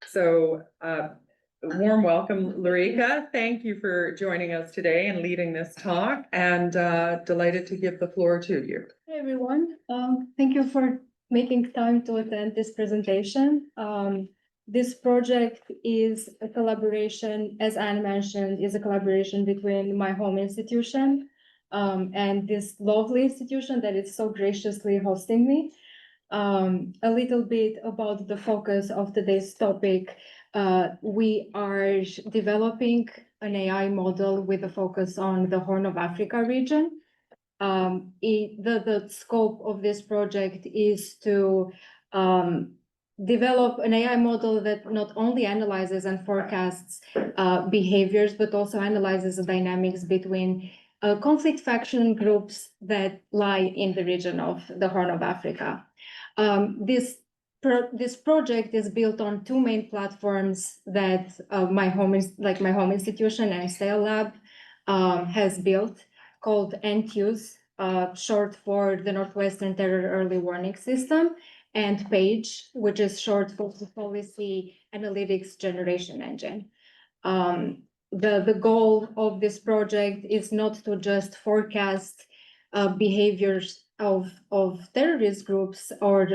So warm welcome, Larica. Thank you for joining us today and leading this talk, and delighted to give the floor to you. Hey everyone, thank you for making time to attend this presentation. This project is a collaboration, as Anne mentioned, is a collaboration between my home institution and this lovely institution that is so graciously hosting me. A little bit about the focus of today's topic. We are developing an AI model with a focus on the Horn of Africa region. The scope of this project is to develop an AI model that not only analyzes and forecasts behaviors, but also analyzes the dynamics between conflict faction groups that lie in the region of the Horn of Africa. This project is built on two main platforms that my home institution and Sail Lab has built, called NTUS, short for the Northwestern Terror Early Warning System, and PAGE, which is short for the Policy Analytics Generation Engine. The goal of this project is not to just forecast behaviors of terrorist groups or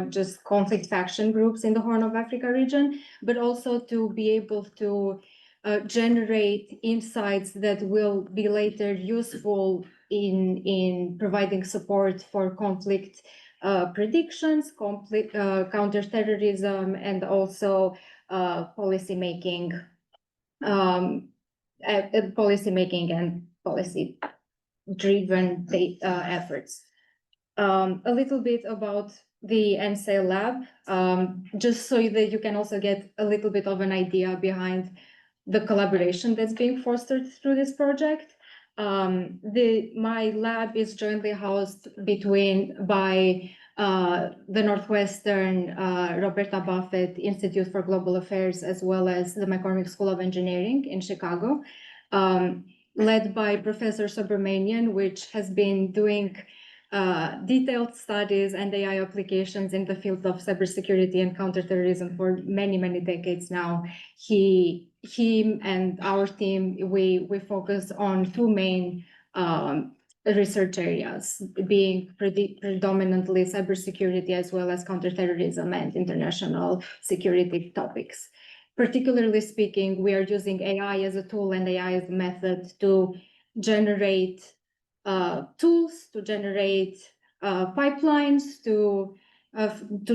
just conflict faction groups in the Horn of Africa region, but also to be able to generate insights that will be later useful in providing support for conflict predictions, counter-terrorism, and also policymaking and policy-driven efforts. A little bit about the NSAIL lab, just so that you can also get a little bit of an idea behind the collaboration that's being fostered through this project. My lab is jointly housed by the Northwestern Roberta Buffett Institute for Global Affairs, as well as the McCormick School of Engineering in Chicago, led by Professor Subramanian, which has been doing detailed studies and AI applications in the field of cybersecurity and counterterrorism for many, many decades now. Him and our team, we focus on two main research areas, being predominantly cybersecurity as well as counterterrorism and international security topics. Particularly speaking, we are using AI as a tool and AI as a method to generate tools, to generate pipelines, to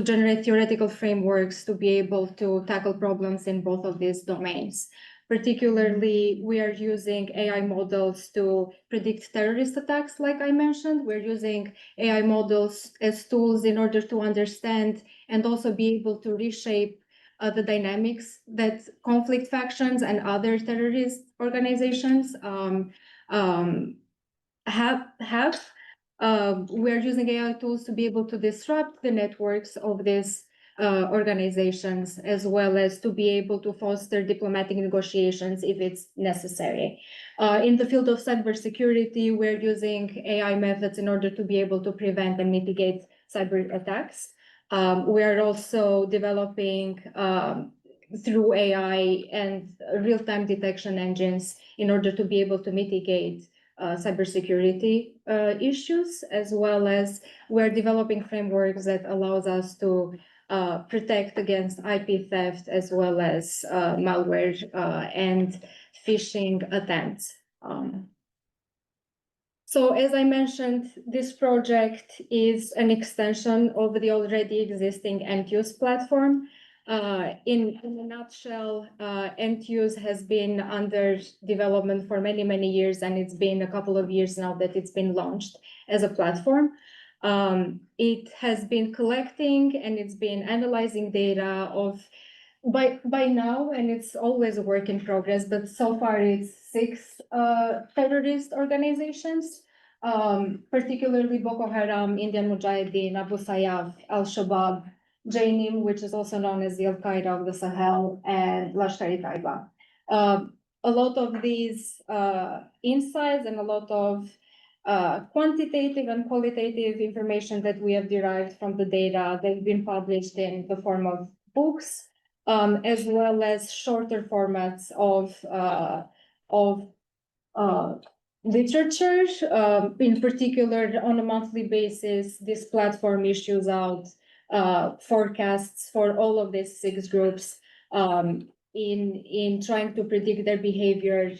generate theoretical frameworks to be able to tackle problems in both of these domains. Particularly, we are using AI models to predict terrorist attacks, like I mentioned. We're using AI models as tools in order to understand and also be able to reshape the dynamics that conflict factions and other terrorist organizations have. We're using AI tools to be able to disrupt the networks of these organizations, as well as to be able to foster diplomatic negotiations if it's necessary. In the field of cybersecurity, we're using AI methods in order to be able to prevent and mitigate cyber attacks. We are also developing through AI and real-time detection engines in order to be able to mitigate cybersecurity issues, as well as we're developing frameworks that allows us to protect against IP theft, as well as malware and phishing attempts. So as I mentioned, this project is an extension of the already existing NTUS platform. In a nutshell, NTUS has been under development for many, many years, and it's been a couple of years now that it's been launched as a platform. It has been collecting and it's been analyzing data by now, and it's always a work in progress, but so far it's 6 terrorist organizations, particularly Boko Haram, Indian Mujahideen, Abu Sayyaf, Al-Shabaab, Jainim, which is also known as the Al-Qaeda of the Sahel, and Lashkar-e-Taiba. A lot of these insights and a lot of quantitative and qualitative information that we have derived from the data, they've been published in the form of books, as well as shorter formats of literature. In particular, on a monthly basis, this platform issues out forecasts for all of these 6 groups in trying to predict their behavior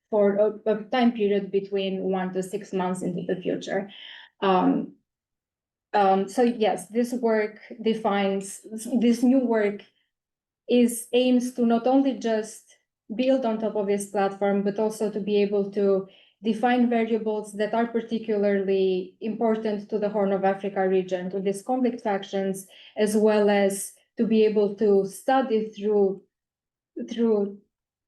for a time period between 1 to 6 months into the future. So yes, this new work aims to not only just build on top of this platform, but also to be able to define variables that are particularly important to the Horn of Africa region, to these conflict factions, as well as to be able to study through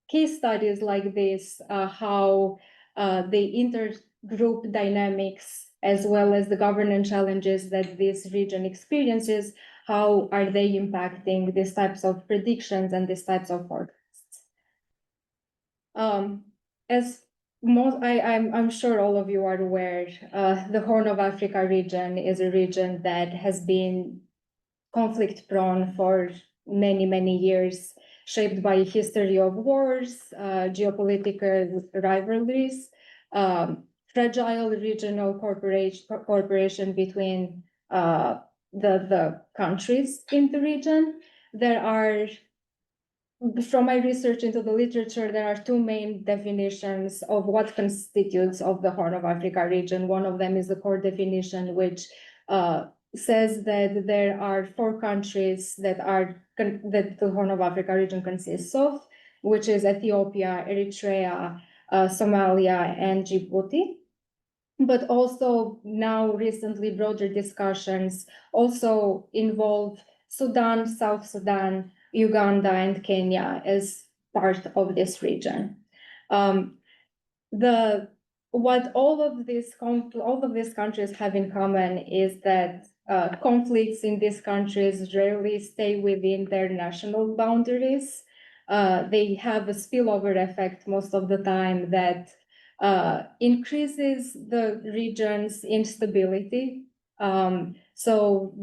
case studies like this, how the intergroup dynamics, as well as the governance challenges that this region experiences, how are they impacting these types of predictions and these types of forecasts. I'm sure all of you are aware, the Horn of Africa region is a region that has been conflict prone for many, many years, shaped by a history of wars, geopolitical rivalries, fragile regional cooperation between the countries in the region. From my research into the literature, there are 2 main definitions of what constitutes of the Horn of Africa region. One of them is the core definition, which says that there are 4 countries that the Horn of Africa region consists of, which is Ethiopia, Eritrea, Somalia, and Djibouti. But also now recently broader discussions also involve Sudan, South Sudan, Uganda, and Kenya as part of this region. What all of these countries have in common is that conflicts in these countries rarely stay within their national boundaries. They have a spillover effect most of the time that increases the region's instability. So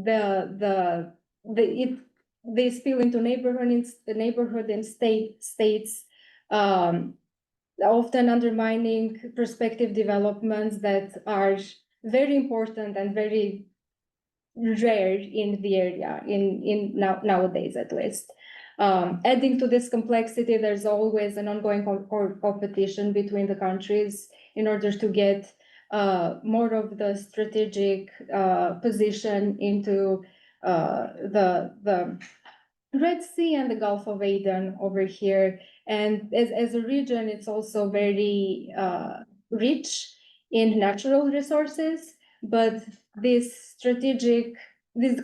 they spill into neighborhood and states, often undermining prospective developments that are very important and very rare in the area, nowadays at least. Adding to this complexity, there's always an ongoing competition between the countries in order to get more of the strategic position into the Red Sea and the Gulf of Aden over here. And as a region, it's also very rich in natural resources, but this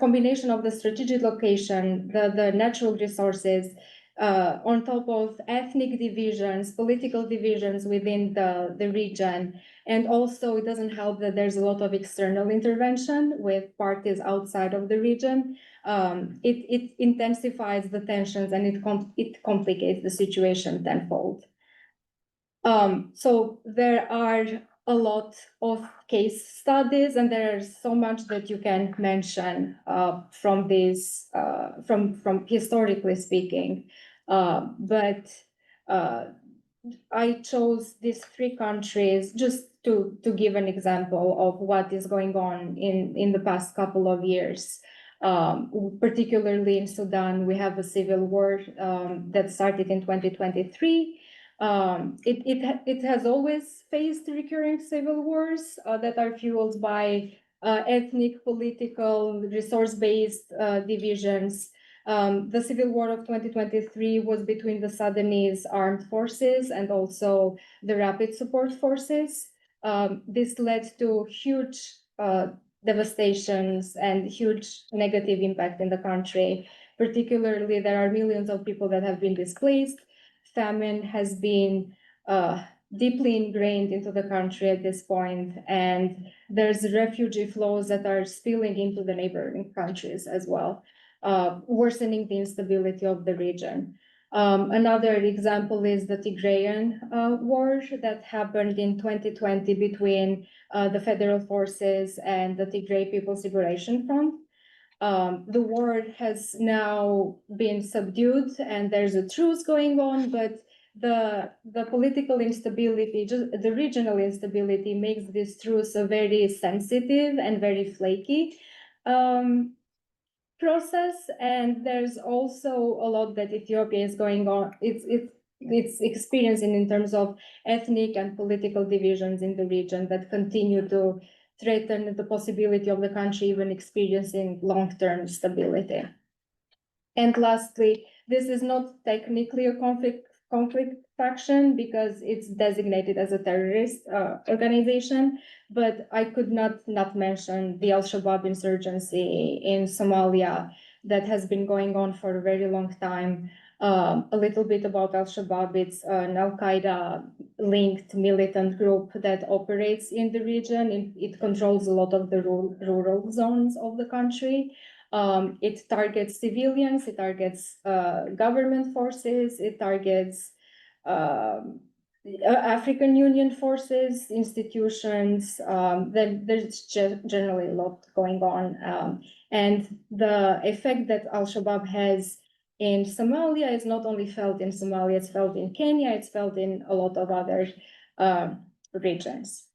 combination of the strategic location, the natural resources, on top of ethnic divisions, political divisions within the region. And also it doesn't help that there's a lot of external intervention with parties outside of the region. It intensifies the tensions and it complicates the situation tenfold. So there are a lot of case studies, and there's so much that you can mention from this, from historically speaking. But I chose these 3 countries just to give an example of what is going on in the past couple of years. Particularly in Sudan, we have a civil war that started in 2023. It has always faced recurring civil wars that are fueled by ethnic, political, resource-based divisions. The civil war of 2023 was between the Sudanese armed forces and also the rapid support forces. This led to huge devastations and huge negative impact in the country. Particularly, there are millions of people that have been displaced. Famine has been deeply ingrained into the country at this point, and there's refugee flows that are spilling into the neighboring countries as well, worsening the instability of the region. Another example is the Tigrayan war that happened in 2020 between the federal forces and the Tigray People's Liberation Front. The war has now been subdued and there's a truce going on, but the political instability, just the regional instability, makes this truce a very sensitive and very flaky process. And there's also a lot that Ethiopia is going on. It's experiencing in terms of ethnic and political divisions in the region that continue to threaten the possibility of the country even experiencing long-term stability. And lastly, this is not technically a conflict faction because it's designated as a terrorist organization, but I could not mention the Al-Shabaab insurgency in Somalia that has been going on for a very long time. A little bit about Al-Shabaab, it's an Al-Qaeda linked militant group that operates in the region. It controls a lot of the rural zones of the country. It targets civilians, it targets government forces, it targets African Union forces, institutions. Then there's generally a lot going on. And the effect that Al-Shabaab has in Somalia is not only felt in Somalia, it's felt in Kenya, it's felt in a lot of other regions.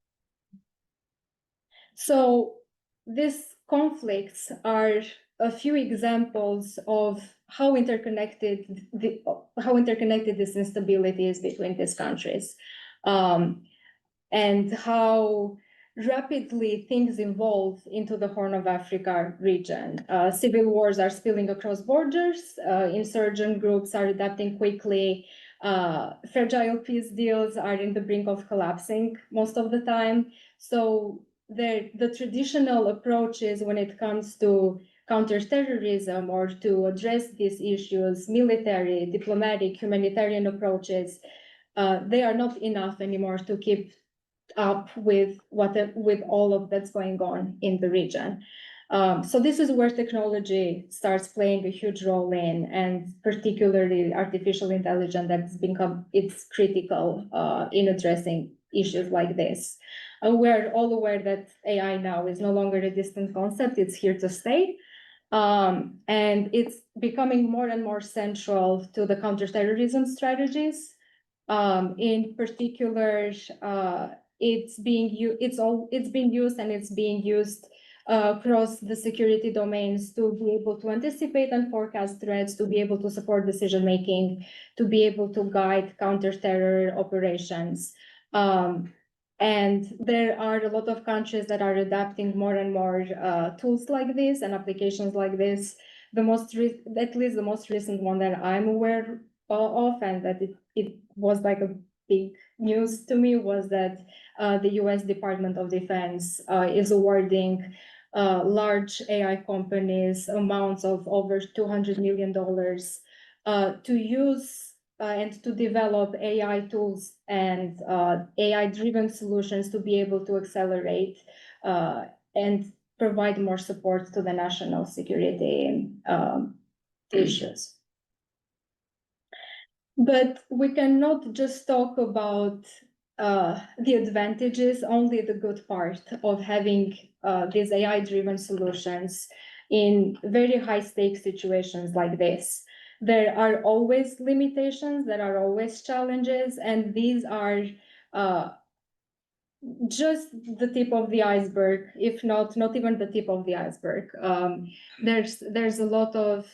So these conflicts are a few examples of how interconnected this instability is between these countries, and how rapidly things evolve into the Horn of Africa region. Civil wars are spilling across borders, insurgent groups are adapting quickly, fragile peace deals are in the brink of collapsing most of the time. So the traditional approaches when it comes to counter-terrorism or to address these issues, military, diplomatic, humanitarian approaches, they are not enough anymore to keep up with all of that's going on in the region. So this is where technology starts playing a huge role in, and particularly artificial intelligence it's critical in addressing issues like this. We're all aware that AI now is no longer a distant concept, it's here to stay. And it's becoming more and more central to the counterterrorism strategies. In particular, it's being used across the security domains to be able to anticipate and forecast threats, to be able to support decision making, to be able to guide counter-terror operations. And there are a lot of countries that are adapting more and more tools like this and applications like this. At least the most recent one that I'm aware of, and that it was like a big news to me, was that the US Department of Defense is awarding large AI companies amounts of over $200 million to use and to develop AI tools and AI-driven solutions to be able to accelerate and provide more support to the national security issues. But we cannot just talk about the advantages, only the good part of having these AI-driven solutions in very high-stakes situations like this. There are always limitations, there are always challenges, and these are just the tip of the iceberg, if not even the tip of the iceberg. There's a lot of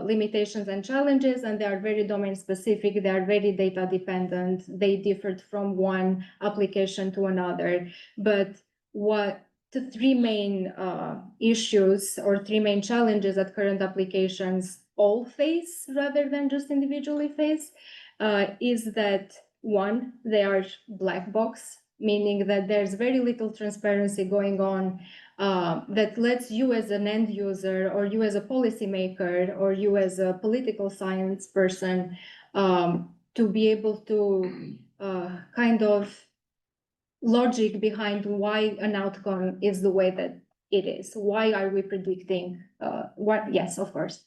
limitations and challenges, and they are very domain specific, they are very data dependent, they differed from one application to another. But what the three main issues or three main challenges that current applications all face rather than just individually face is that, one, they are black box, meaning that there's very little transparency going on that lets you as an end user, or you as a policymaker, or you as a political science person to be able to kind of logic behind why an outcome is the way that it is. Why are we predicting what? Yes, of course.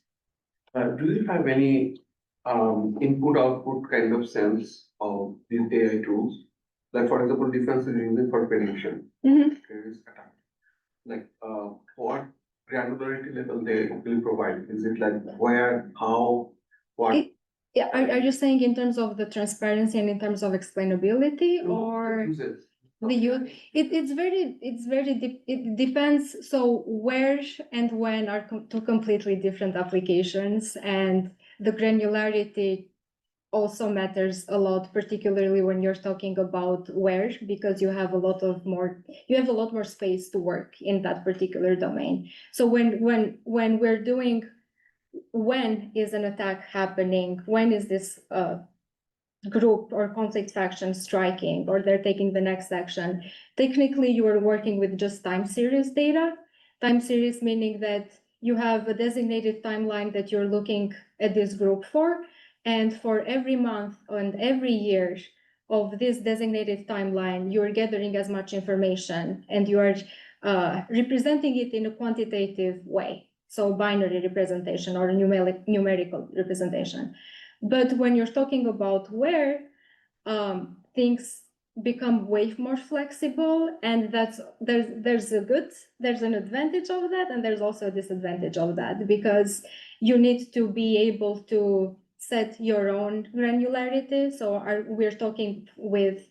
Do you have any input-output kind of sense of these AI tools? Like, for example, defense is using for prediction. Mm-hmm. Terrorist attack. Like, what granularity level they will provide? Is it like where, how, what? Yeah, are you saying in terms of the transparency and in terms of explainability or? Users. It depends. So where and when are two completely different applications, and the granularity also matters a lot, particularly when you're talking about where, because you have a lot more space to work in that particular domain. So when we're doing, when is an attack happening, when is this group or conflict faction striking, or they're taking the next action, technically you are working with just time series data. Time series meaning that you have a designated timeline that you're looking at this group for, and for every month and every year of this designated timeline, you're gathering as much information and you are representing it in a quantitative way. So binary representation or numerical representation. But when you're talking about where, things become way more flexible, and there's an advantage of that, and there's also a disadvantage of that, because you need to be able to set your own granularity. So we're talking with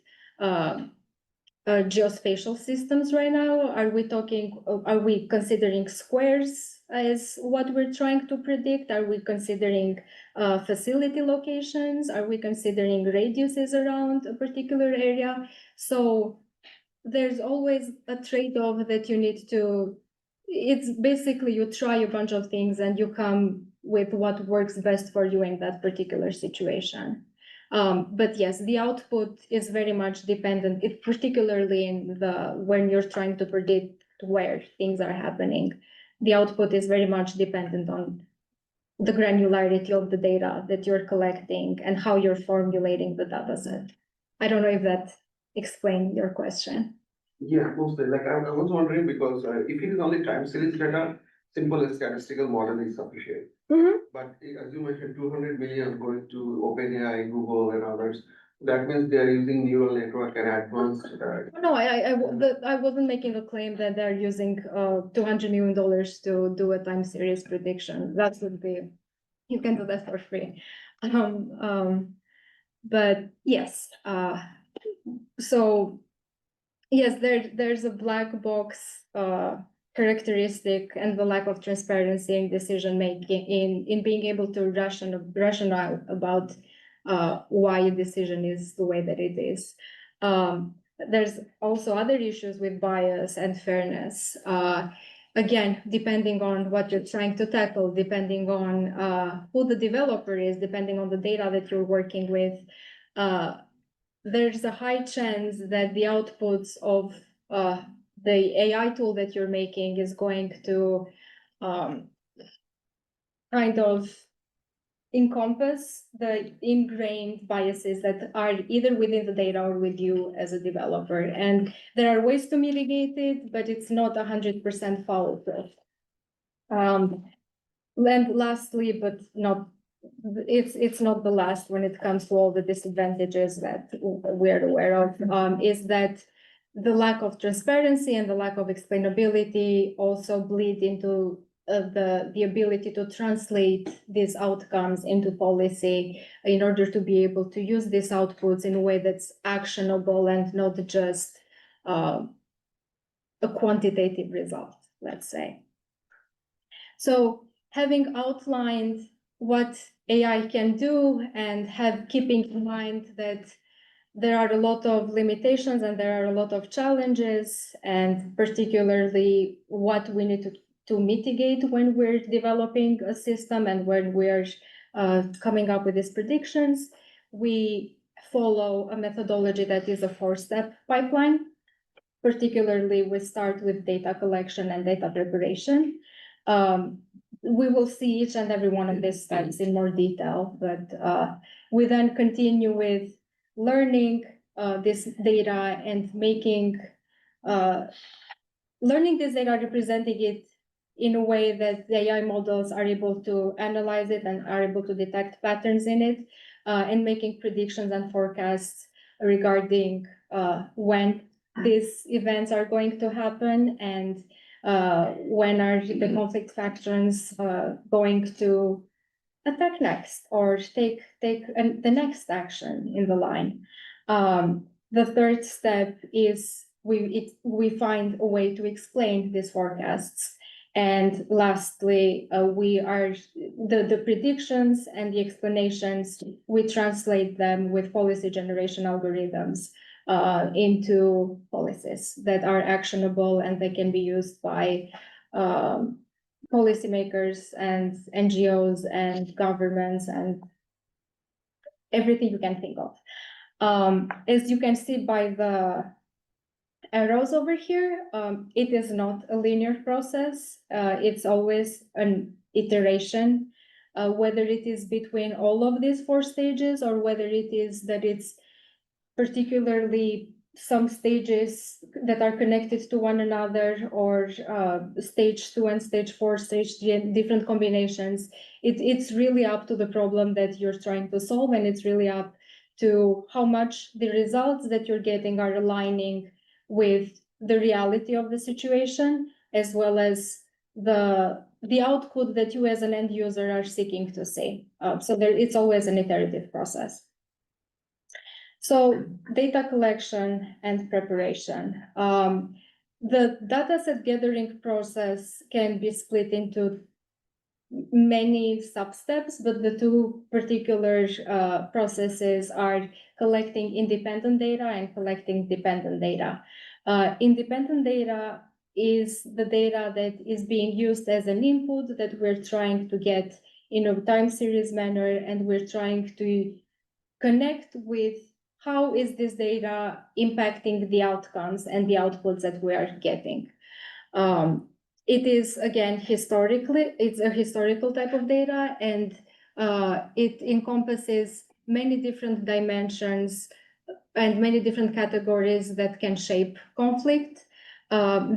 geospatial systems right now? Are we considering squares as what we're trying to predict? Are we considering facility locations? Are we considering radiuses around a particular area? So there's always a trade-off that you need to, it's basically you try a bunch of things and you come with what works best for you in that particular situation. But yes, the output is very much dependent, particularly when you're trying to predict where things are happening. The output is very much dependent on the granularity of the data that you're collecting and how you're formulating the data set. I don't know if that explained your question. Yeah, mostly. Like I was wondering because if it is only time series data, simple statistical model is sufficient. But as you mentioned, 200 million going to OpenAI, Google, and others. That means they are using neural network and advanced. No, I wasn't making a claim that they're using $200 million to do a time series prediction. That would be, you can do that for free. But yes, so yes, there's a black box characteristic and the lack of transparency in decision making in being able to rationale about why a decision is the way that it is. There's also other issues with bias and fairness. Again, depending on what you're trying to tackle, depending on who the developer is, depending on the data that you're working with, there's a high chance that the outputs of the AI tool that you're making is going to kind of encompass the ingrained biases that are either within the data or with you as a developer. And there are ways to mitigate it, but it's not 100% foolproof. And lastly, but not, it's not the last when it comes to all the disadvantages that we're aware of, is that the lack of transparency and the lack of explainability also bleed into the ability to translate these outcomes into policy in order to be able to use these outputs in a way that's actionable and not just a quantitative result, let's say. So having outlined what AI can do and keeping in mind that there are a lot of limitations and there are a lot of challenges, and particularly what we need to mitigate when we're developing a system and when we're coming up with these predictions, we follow a methodology that is a 4-step pipeline. Particularly, we start with data collection and data preparation. We will see each and every one of these steps in more detail, but we then continue with learning this data and learning this data, representing it in a way that the AI models are able to analyze it and are able to detect patterns in it, and making predictions and forecasts regarding when these events are going to happen, and When are the conflict factions going to attack next or take the next action in the line? The third step is we find a way to explain these forecasts. And lastly, we are the predictions and the explanations, we translate them with policy generation algorithms into policies that are actionable, and they can be used by policymakers and NGOs and governments and everything you can think of. As you can see by the arrows over here, it is not a linear process. It's always an iteration, whether it is between all of these 4 stages or whether it is that it's particularly some stages that are connected to one another, or stage 2 and stage 4, stage 3, different combinations. It's really up to the problem that you're trying to solve, and it's really up to how much the results that you're getting are aligning with the reality of the situation, as well as the output that you as an end user are seeking to see. So it's always an iterative process. So data collection and preparation. The dataset gathering process can be split into many sub-steps, but the 2 particular processes are collecting independent data and collecting dependent data. Independent data is the data that is being used as an input that we're trying to get in a time series manner, and we're trying to connect with how is this data impacting the outcomes and the outputs that we are getting. It is, again, it's a historical type of data, and it encompasses many different dimensions and many different categories that can shape conflict.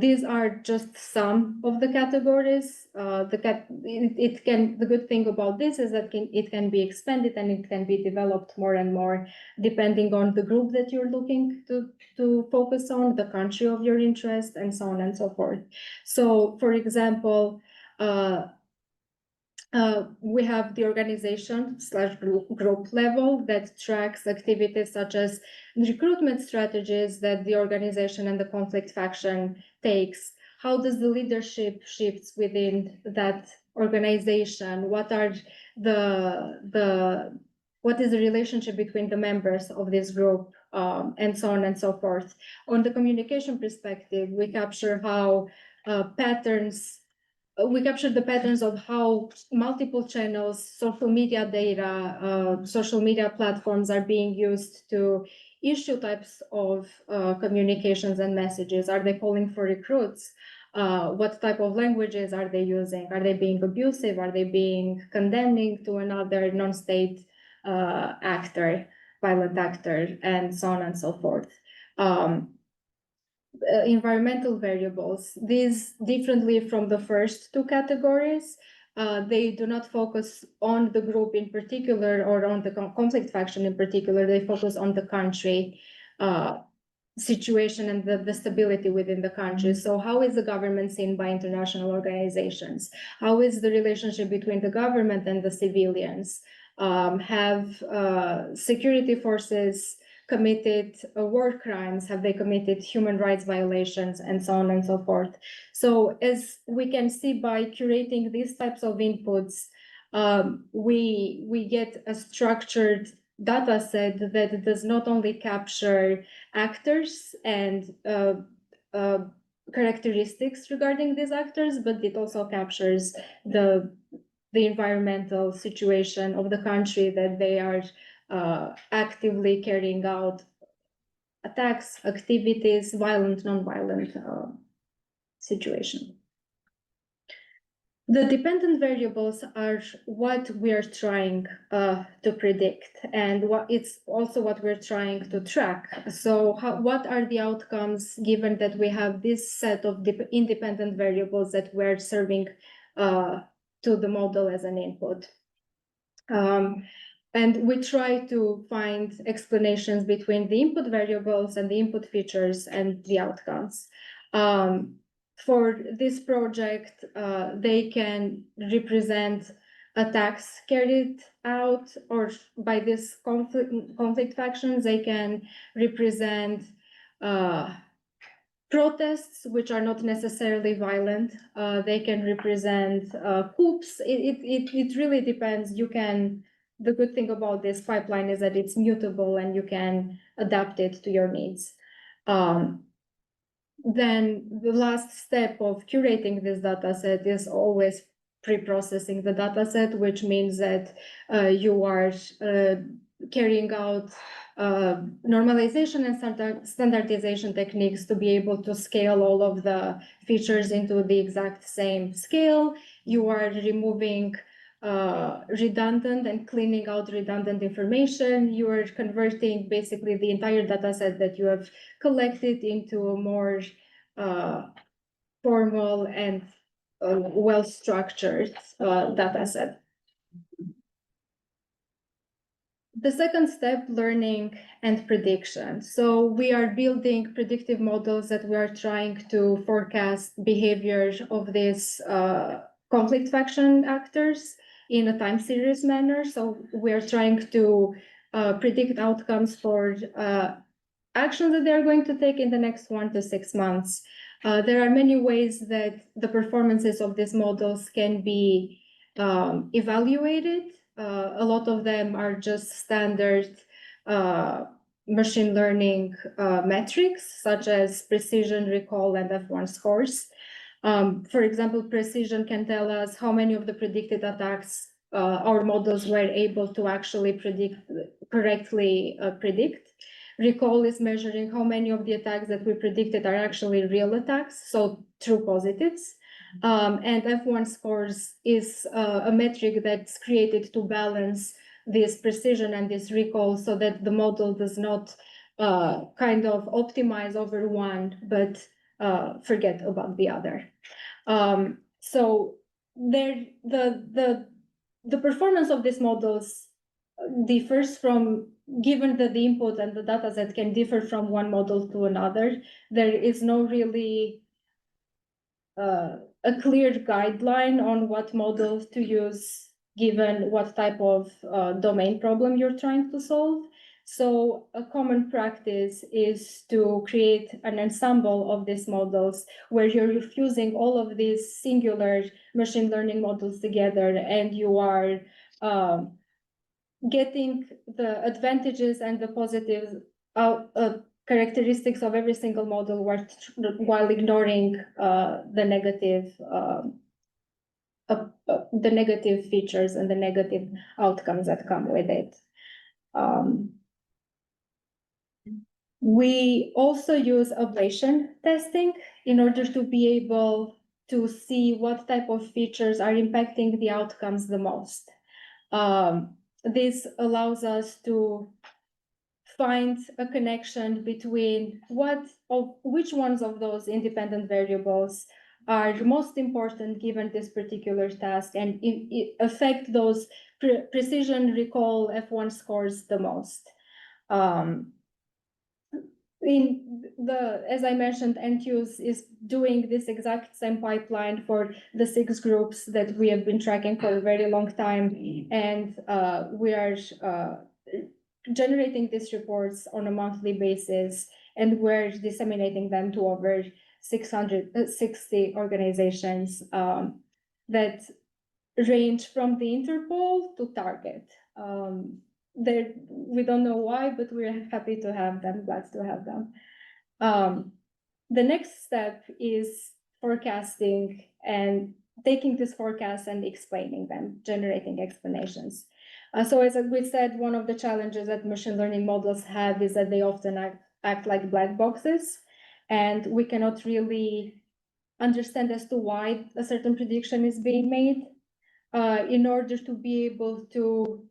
These are just some of the categories. The good thing about this is that it can be expanded and it can be developed more and more depending on the group that you're looking to focus on, the country of your interest, and so on and so forth. So, for example, we have the organization/group level that tracks activities such as recruitment strategies that the organization and the conflict faction takes. How does the leadership shifts within that organization? What is the relationship between the members of this group, and so on and so forth. On the communication perspective, we capture how we capture the patterns of how multiple channels, social media data, social media platforms are being used to issue types of communications and messages. Are they calling for recruits? What type of languages are they using? Are they being abusive? Are they being condemning to another non-state actor, violent actor, and so on and so forth? Environmental variables. These, differently from the first 2 categories, they do not focus on the group in particular or on the conflict faction in particular. They focus on the country situation and the stability within the country. So how is the government seen by international organizations? How is the relationship between the government and the civilians? Have security forces committed war crimes? Have they committed human rights violations, and so on and so forth? So as we can see, by curating these types of inputs, we get a structured data set that does not only capture actors and characteristics regarding these actors, but it also captures the environmental situation of the country that they are actively carrying out attacks, activities, violent, non-violent situation. The dependent variables are what we are trying to predict, and it's also what we're trying to track. So what are the outcomes given that we have this set of independent variables that we're serving to the model as an input? And we try to find explanations between the input variables and the input features and the outcomes. For this project, they can represent attacks carried out, or by this conflict factions, they can represent protests which are not necessarily violent. They can represent coups. It really depends. The good thing about this pipeline is that it's mutable and you can adapt it to your needs. Then the last step of curating this data set is always pre-processing the data set, which means that you are carrying out normalization and standardization techniques to be able to scale all of the features into the exact same scale. You are removing redundant and cleaning out redundant information. You are converting basically the entire data set that you have collected into a more formal and well-structured data set. The second step, learning and prediction. So we are building predictive models that we are trying to forecast behavior of these conflict faction actors in a time series manner. So we are trying to predict outcomes for actions that they're going to take in the next 1 to 6 months. There are many ways that the performances of these models can be evaluated. A lot of them are just standard machine learning metrics, such as precision, recall, and F1 scores. For example, precision can tell us how many of the predicted attacks our models were able to actually correctly predict. Recall is measuring how many of the attacks that we predicted are actually real attacks, so true positives. And F1 scores is a metric that's created to balance this precision and this recall so that the model does not kind of optimize over one, but forget about the other. So the performance of these models differs from, given that the input and the data set can differ from one model to another, there is no really a clear guideline on what models to use given what type of domain problem you're trying to solve. So a common practice is to create an ensemble of these models where you're fusing all of these singular machine learning models together, and you are getting the advantages and the positives characteristics of every single model while ignoring the negative features and the negative outcomes that come with it. We also use ablation testing in order to be able to see what type of features are impacting the outcomes the most. This allows us to find a connection between which ones of those independent variables are most important given this particular task and affect those precision, recall, F1 scores the most. As I mentioned, NTUs is doing this exact same pipeline for the 6 groups that we have been tracking for a very long time, and we are generating these reports on a monthly basis, and we're disseminating them to over 660 organizations that range from the Interpol to Target. We don't know why, but we're happy to have them, glad to have them. The next step is forecasting and taking this forecast and explaining them, generating explanations. So as we said, one of the challenges that machine learning models have is that they often act like black boxes, and we cannot really understand as to why a certain prediction is being made. In order to be able to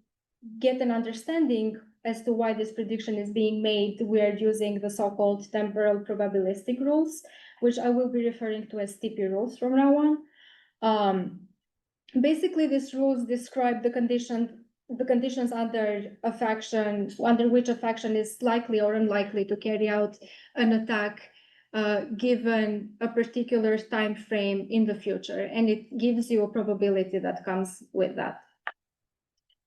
get an understanding as to why this prediction is being made, we are using the so-called temporal probabilistic rules, which I will be referring to as TP rules from now on. Basically, these rules describe the conditions under which a faction is likely or unlikely to carry out an attack given a particular time frame in the future, and it gives you a probability that comes with that.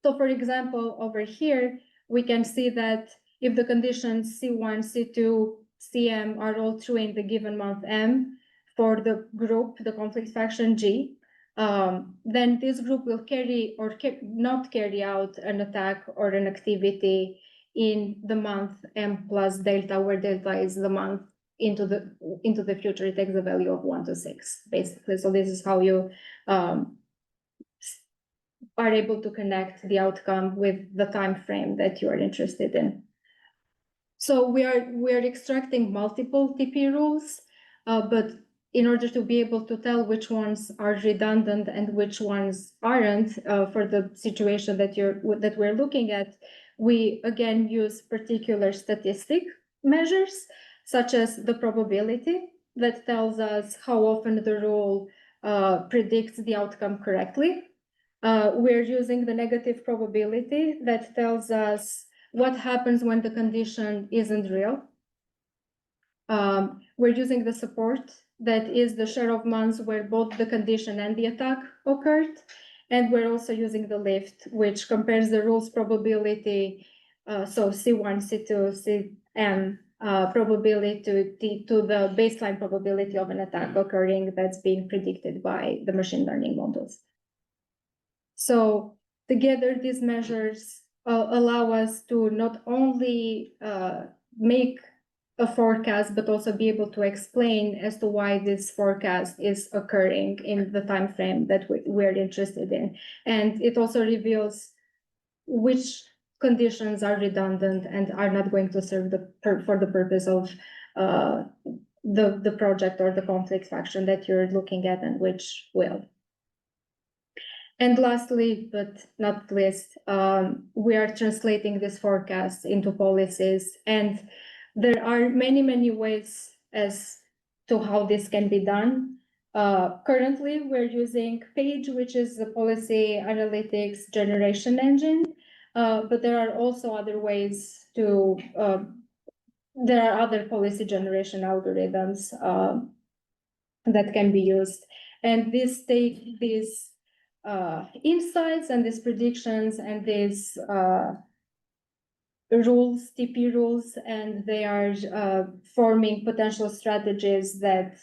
So for example, over here, we can see that if the conditions C1, C2, CM are all true in the given month M for the group, the conflict faction G, then this group will carry or not carry out an attack or an activity in the month M plus delta, where delta is the month into the future. It takes the value of 1 to 6, basically. So this is how you are able to connect the outcome with the time frame that you are interested in. So we are extracting multiple TP rules, but in order to be able to tell which ones are redundant and which ones aren't, for the situation that we're looking at, we again use particular statistic measures, such as the probability that tells us how often the rule predicts the outcome correctly. We're using the negative probability that tells us what happens when the condition isn't real. We're using the support that is the share of months where both the condition and the attack occurred. And we're also using the lift, which compares the rule's probability, so C1, C2, CM probability to the baseline probability of an attack occurring that's being predicted by the machine learning models. So together, these measures allow us to not only make a forecast, but also be able to explain as to why this forecast is occurring in the time frame that we're interested in. And it also reveals which conditions are redundant and are not going to serve for the purpose of the project or the conflict faction that you're looking at, and which will. And lastly, but not least, we are translating this forecast into policies, and there are many, many ways as to how this can be done. Currently, we're using PAGE, which is the policy analytics generation engine, but there are also other ways to, there are other policy generation algorithms that can be used. And this take these insights and these predictions and these rules, TP rules, and they are forming potential strategies that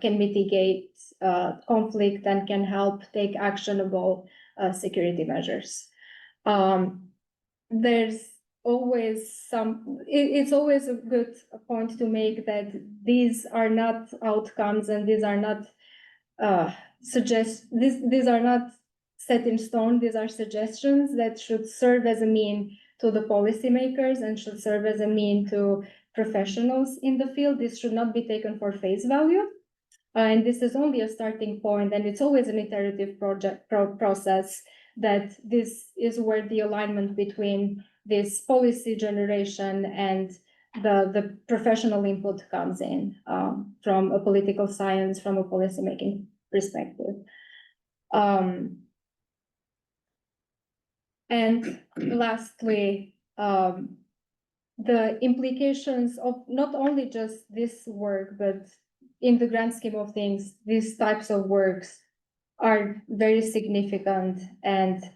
can mitigate conflict and can help take actionable security measures. There's always it's always a good point to make that these are not outcomes, and these are not these are not set in stone. These are suggestions that should serve as a mean to the policymakers and should serve as a mean to professionals in the field. This should not be taken for face value. And this is only a starting point, and it's always an iterative process, that this is where the alignment between this policy generation and the professional input comes in, from a political science, from a policymaking perspective. And lastly, the implications of not only just this work, but in the grand scheme of things, these types of works are very significant, and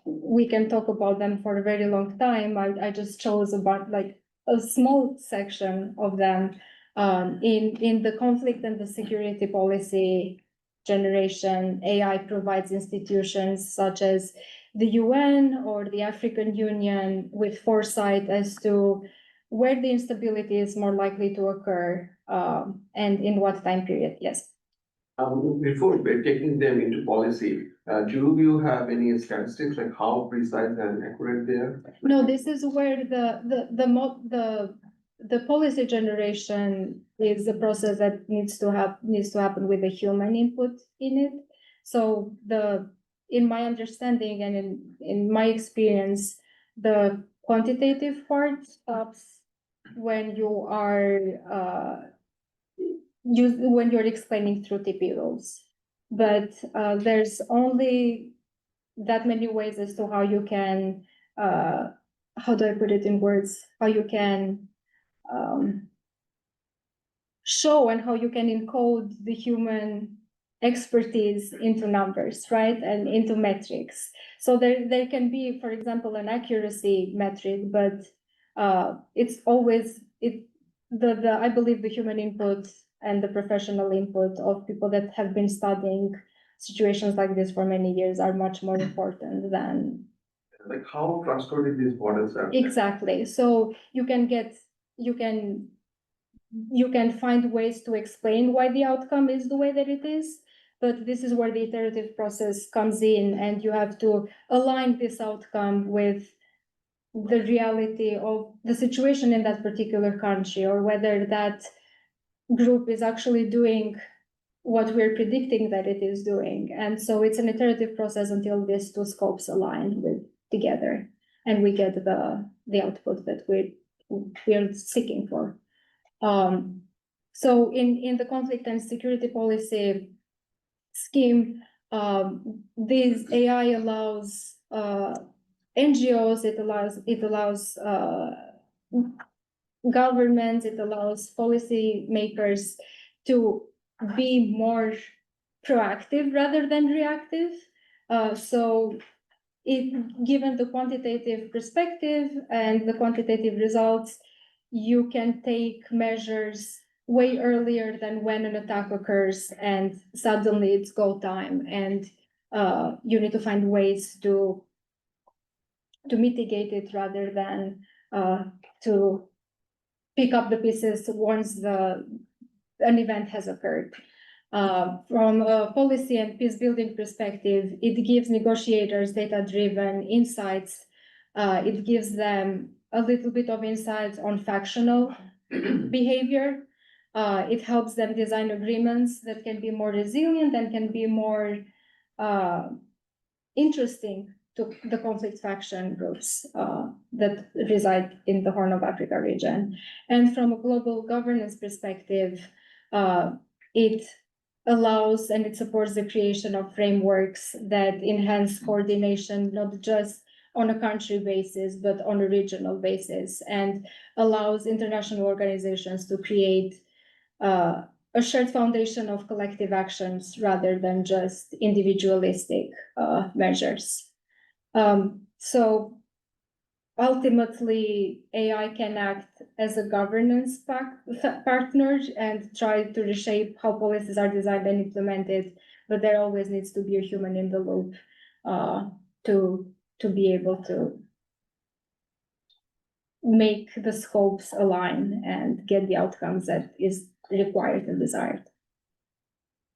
we can talk about them for a very long time. I just chose about like a small section of them. In the conflict and the security policy generation, AI provides institutions such as the UN or the African Union with foresight as to where the instability is more likely to occur, and in what time period. Yes. Before taking them into policy, do you have any statistics, like how precise and accurate they are? No, this is where the policy generation is a process that needs to happen with a human input in it. So in my understanding and in my experience, the quantitative part stops when you are when you're explaining through TP rules. But there's only that many ways as to how you can, how do I put it in words? How you can show and how you can encode the human expertise into numbers, right? And into metrics. So there can be, for example, an accuracy metric, but it's always I believe the human input and the professional input of people that have been studying situations like this for many years are much more important than. Like how trustworthy these models are. Exactly. So you can find ways to explain why the outcome is the way that it is, but this is where the iterative process comes in, and you have to align this outcome with the reality of the situation in that particular country, or whether that group is actually doing what we're predicting that it is doing. And so it's an iterative process until these two scopes align together, and we get the output that we're seeking for. So in the conflict and security policy scheme, this AI allows NGOs, it allows governments, it allows policymakers to be more proactive rather than reactive. So given the quantitative perspective and the quantitative results, you can take measures way earlier than when an attack occurs and suddenly it's go time, and you need to find ways to mitigate it rather than to pick up the pieces once an event has occurred. From a policy and peace building perspective, it gives negotiators data-driven insights. It gives them a little bit of insights on factional behavior. It helps them design agreements that can be more resilient and can be more interesting to the conflict faction groups that reside in the Horn of Africa region. And from a global governance perspective, it allows and it supports the creation of frameworks that enhance coordination, not just on a country basis, but on a regional basis, and allows international organizations to create a shared foundation of collective actions rather than just individualistic measures. So ultimately, AI can act as a governance partner and try to reshape how policies are designed and implemented, but there always needs to be a human in the loop to be able to make the scopes align and get the outcomes that is required and desired.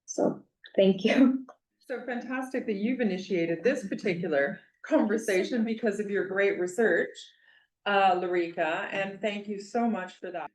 So thank you. So fantastic that you've initiated this particular conversation because of your great research, Larica, and thank you so much for that.